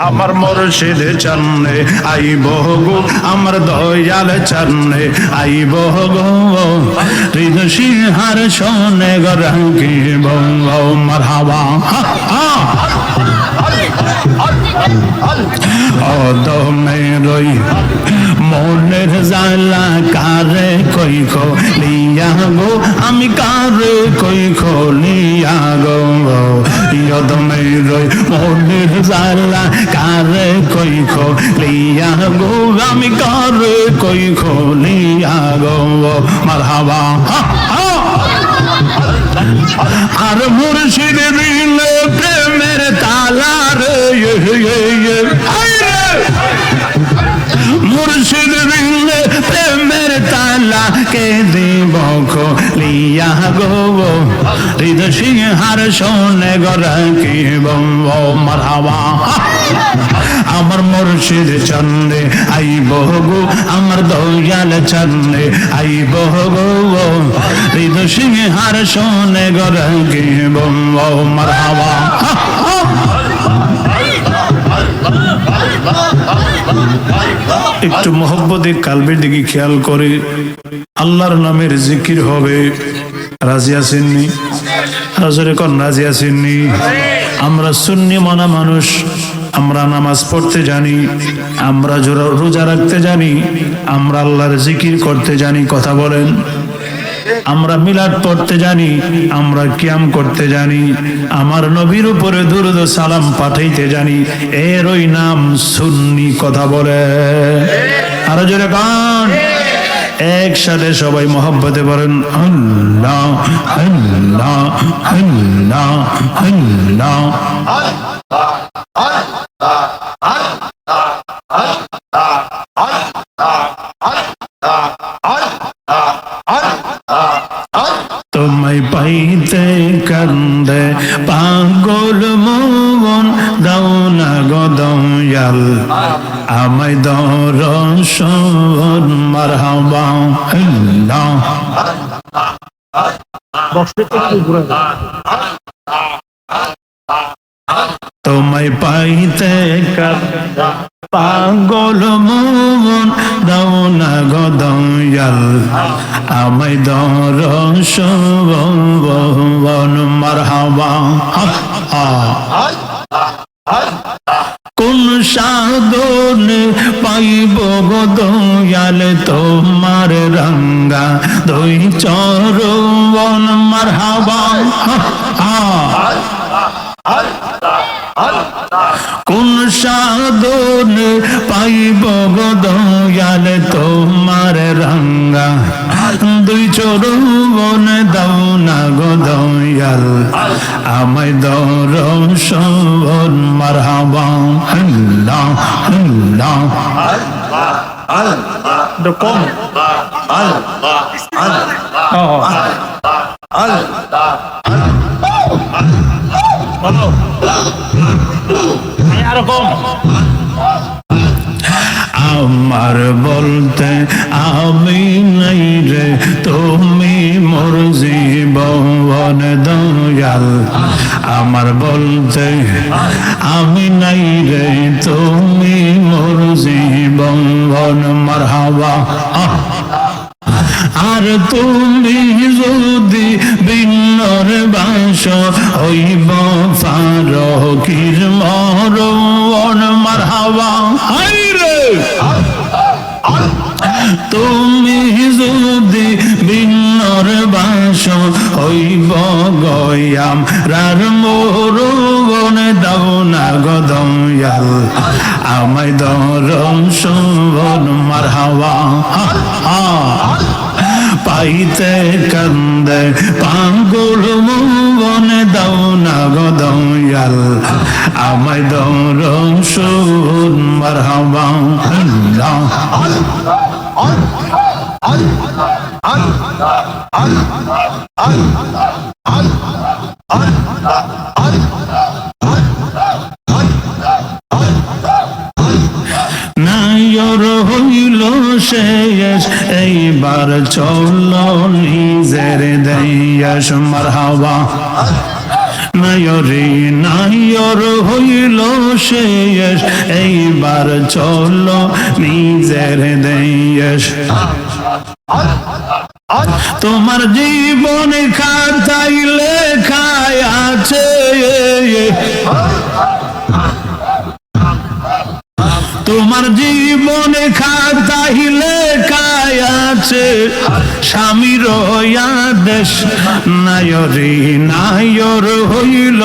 আমার মুর্শিদ চন্নে আইব গো, আমার দয়াল চন্নে আইব গো, হৃদয় সিংহার শোনে গো রাঙ্গিব মারহাবা। অদমে রই মনের জালা কারে কই খলিয়া গো, আমি কারে কই খলিয়া গো, অদমে রই মনের জালা কারে কই খলিয়া গো, আমি কারে কই খলিয়া গো মারহাবা। আর মুর্শিদ দিলে প্রেমের তালা রে, মুর্শিদ দিলে প্রেমের তালা কে দিব খলিয়া গো, হৃদয় সিংহার শোনে গো রাখিব মারহাবা। আমার মুর্শিদ চন্নে আইব গো, আমার দয়াল চন্নে আইব গো, হৃদয় সিংহার শোনে গো রাখিব মারহাবা। একটু মোহব্বতে কালবের দিকে খেয়াল করে আল্লাহর নামের জিকির হবে। রাজি আছেননি? রাজরে কোন রাজি আছেননি? আমরা সুন্নি মানা মানুষ, আমরা নামাজ পড়তে জানি, আমরা রোজা রাখতে জানি, আমরা আল্লাহর জিকির করতে জানি। কথা বলেন, আমরা মিলাদ পড়তে জানি, আমরা কিয়াম করতে জানি, আমার নবীর উপরে দুরূদ ও সালাম পাঠাইতে জানি, এর ওই নাম সুন্নি। কথা বলে আরো জোরে গান, একসাথে সবাই মহব্বতে বলেন আল্লাহ আল্লাহ আল্লাহ আল্লাহ। তোমায় পাইতে কান্দে পাগল মন, দাও না গো দয়াল আমায় দর্শন মারহাবা। আল্লাহ তোমায় পাইতে কান্দে পাগল মন, দাও না গো দয়াল আমায় দর্শন মারহাবা। কোন সাধনে পাইব গো দয়াল তোমার রঙ্গা দুই চরণ মারহাবা। কোন সাধনে পাইব গো দয়াল তোমার রঙ্গা দুই চরণ, দাও না গো দয়াল আমায় দর্শন মারহাবা। আল্লাহ আল্লাহ আমার বলতে আমি নাই রে, তুমি মোর জীবন দয়াল। আমার বলতে আমি নাই রে, তুমি মোর জীবন মারহাবা। আর তুমি যদি বিন্নর বাস হইব ফারকির মরণ মারহাবা। তুমি যদি বিন্নর বাস হইব গয়াম রার মরণ, দাও না গো দয়াল আমায় দর্শন মারহাবা। পাইতে কান্দে পাগল মন, দাও না গো দয়াল আমায় দর্শন মারহাবা। আল্লাহ নায়র হইল শেষ, এইবার চল নিজের দেশ মারহাবা। নায়রে নায়র হইল শেষ, এইবার চলো নিজের দেশ। তোমার জীবন খাতাই লেখায় আছে, তোমার জীবন খাতাই লেখায় আছে, স্বামীর আদেশ নায়রে নায়র হইল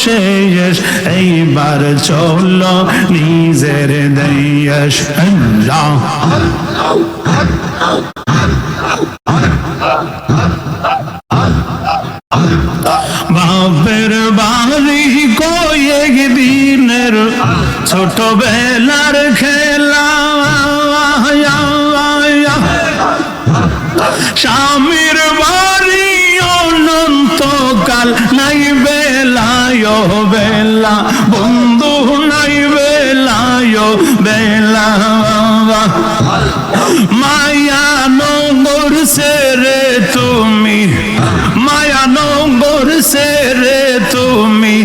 শেষ, এইবার চলো নিজের দেশ। আল্লাহ বাপের বাড়ি কয়েক দিনের ছোটবেলার খেলা, স্বামীর বাড়ি অনন্তকাল, নাই বেলায় বেলা বন্ধু, নাই বেলায় বেলা। মায়া নগর সেরে তুমি, মায়া নগর সেরে তুমি,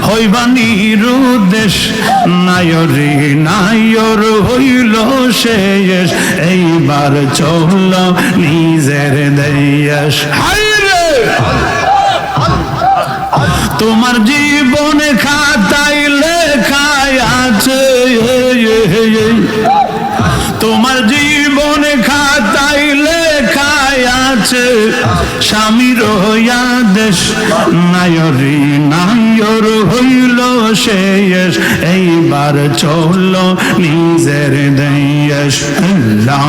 হইবা নিরুদ্দেশ নায়রে নায়র হইল শেষ, এইবার চলো নিজের দেশ। হায়রে তোমার জীবন খাতায় লেখায় আছে, তোমার জীবন খাতায় লেখায় আছে, স্বামীর আদেশ নায়রে নায়র হইল শেষ, এইবার চলো নিজের দেশ। আল্লাহ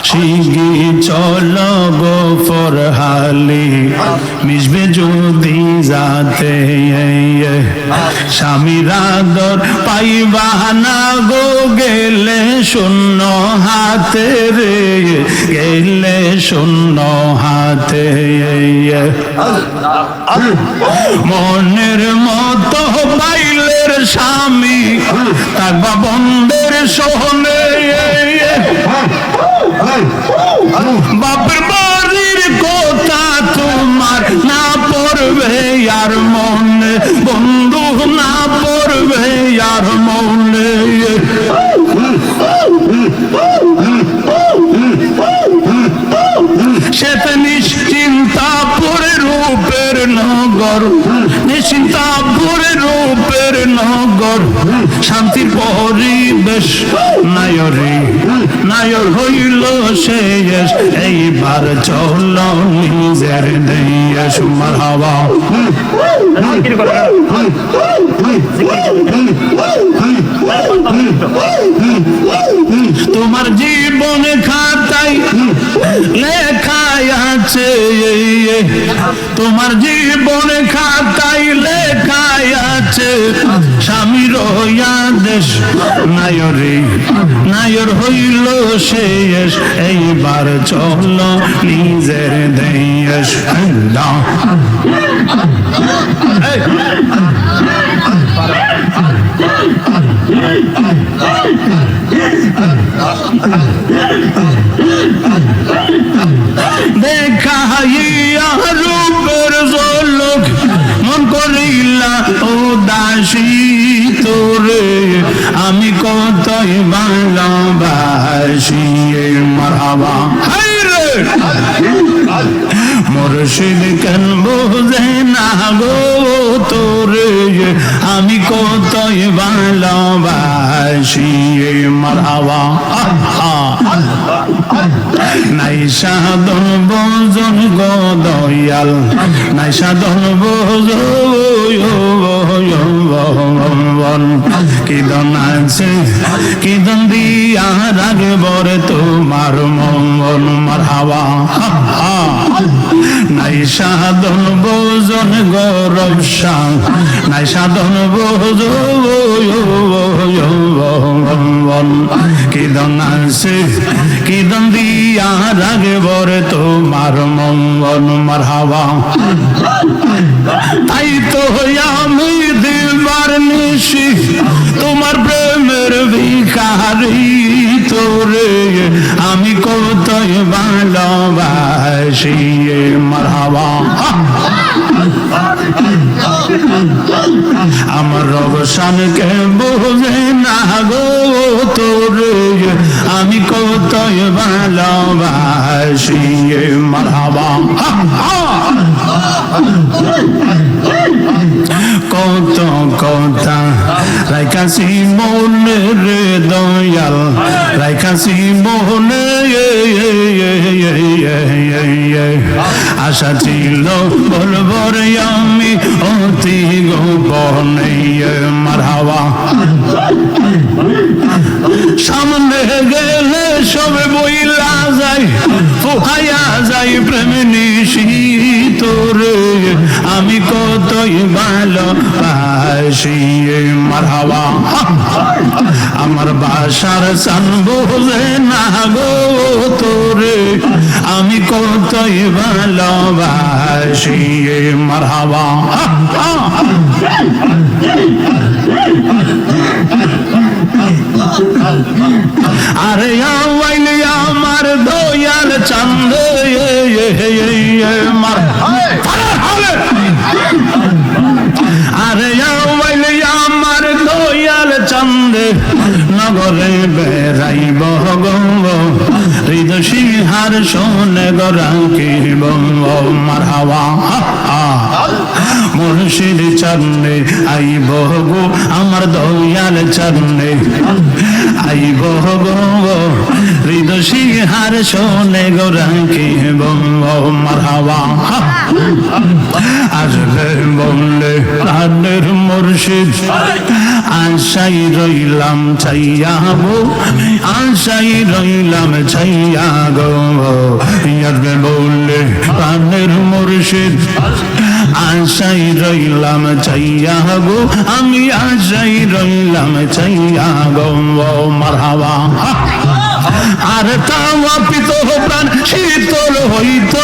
শিগি চলো গোফর হালি, মিশবে যদি যাতে, স্বামীর আদর পাইবা না গো গেলে শূন্য হাতে রে, গেলে শূন্য হাতে। মনের মতো পাইলের স্বামী, থাকবা বন্ধের সোহনে, বাপের বাড়ির কথা তোমার না পড়বে আর মনে, বন্ধু না পড়বে আর মনে। সেতে নিশ্চিন্তাপুরে রূপের নগর, নিশ্চিন্তাপুরে রূপের নগর, শান্তির পরিবেশ নায়রে নায়র হইল শেষ, এইবার চলো নিজের দেশ। মারহাবা তোমার জীবন খাতায় লেখায় আছে, তোমার জীবন খাতায় লেখায় আছে, স্বামীর আদেশ নায়রে নায়র হইল শেষ, এইবার চলো নিজের দেশ। আল্লাহ দেখাইয়া রূপের ঝলক, মন করিলা উদাসী তোরে, আমি কতই ভালোবাসি। মারহাবা হায়রে মুর্শিদ কেন বোঝে না গো তোরে, আমি কতই ভালোবাসি। মারহাবা নাই সাধন ভজন গো দয়াল, নাই সাধন ভজন, কিদন আছে কিদন দিয়া রাগবর তোমার মন। মারহাবা নাই সাধন ভজন গৌরব শাহ, নাই সাধন ভজন, কিদন আছে কিদন দিয়া রাগবর তোমার মন। মারহাবা তাই তো আমি দিবার নিশি তোমার প্রেমের ভিখারি তোরে, আমি কতই ভালোবাসি। শিয়ে মারহাবা আমার রবসানকে বোঝে না গো তোরে আমি কতই ভালোবাসি মারহাবা কত কথা রাইখাছি মনে রে দয়াল রাইখাছি মনে আশা ছিল বলবো রে আমি অতি গোপনে মারহাবা সামনে গেলে সবে বইলা যায় ফুহাইয়া যায় প্রেম নিশীত রে আমি কতই ভালোবাসি মারহাবা আমার বাসার চান বোঝে না গো তোরে আমি কতই ভালোবাসি মারহাবা আরে আওয়াইলে আমার দয়াল চাঁদ মার আরে আওয়াইলে আমার দয়াল চাঁদ নগরে বেড়াইব গো হৃদয় সিংহার শোনে গরাঙ্কিব মারহাবা মুর্শিদ চরণে আইব গো আমার দয়াল চরণে আইব গো হৃদয় সিংহার শোনে গরাঙ্কিব মারহাবা আসবে বললে প্রাণের মুর্শিদ আশাই রইলাম ছাইয়া গো আশাই রইলাম ছাইয়া গো আসবে বললে প্রাণের মুর্শিদ আশাই রইলাম ছাইয়া গো আমি আশাই রইলাম ছাইয়া গো মারহাবা আর তাওয়াপিত প্রাণ শীতল হইত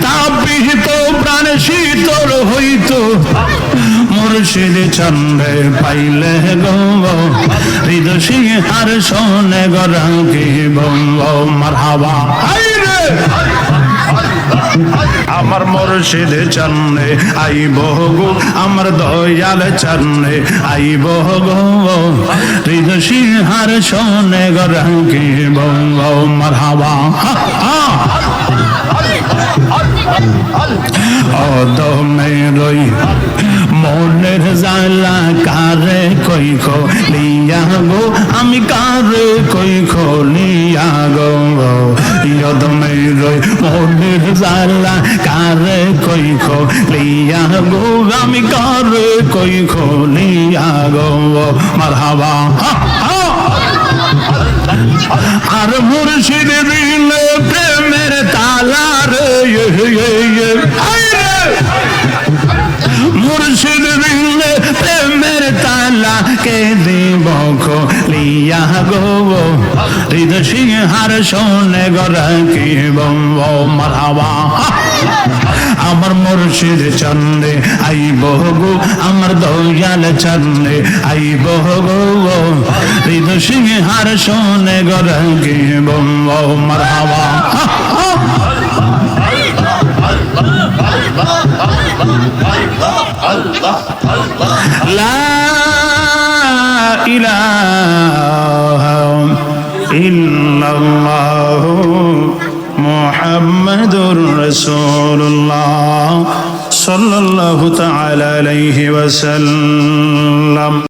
তাপিত প্রাণ শীতল হইত মুর্শিদ চন্দ্রে পাইলে গো হৃদয় সিংহার শোনে গরাঙ্কিব মারহাবা আমার মুর্শিদ চরণে আইব গো আমার দয়াল চরণে আইব গো হৃদয় সিংহার শোনে গরাঙ্কিব মারহাবা অদমে রই মনের জালা কারে কই খলিয়া গো আমি কারে কই খলিয়া গো অদমে রই মনের জালা কারে কই খলিয়া গো আমি কারে কই খলিয়া গো মারহাবা আর মুর্শিদ বিনে প্রেমের তালা রে মুর্শিদ বিনে প্রেমের তালা কে দিব খলিয়া গো হৃদয় সিংহার শোনে গরাঙ্কিব মারহাবা আমার মুর্শিদ চরণে আইব গো আমার দয়াল চরণে আইব গো হৃদয় সিংহার শোনে গরাঙ্কিব মারহাবা লা ইলাহা ইল্লাল্লাহ মুহাম্মাদুর রাসূলুল্লাহ সাল্লাল্লাহু তাআলা আলাইহি ওয়াসাল্লাম।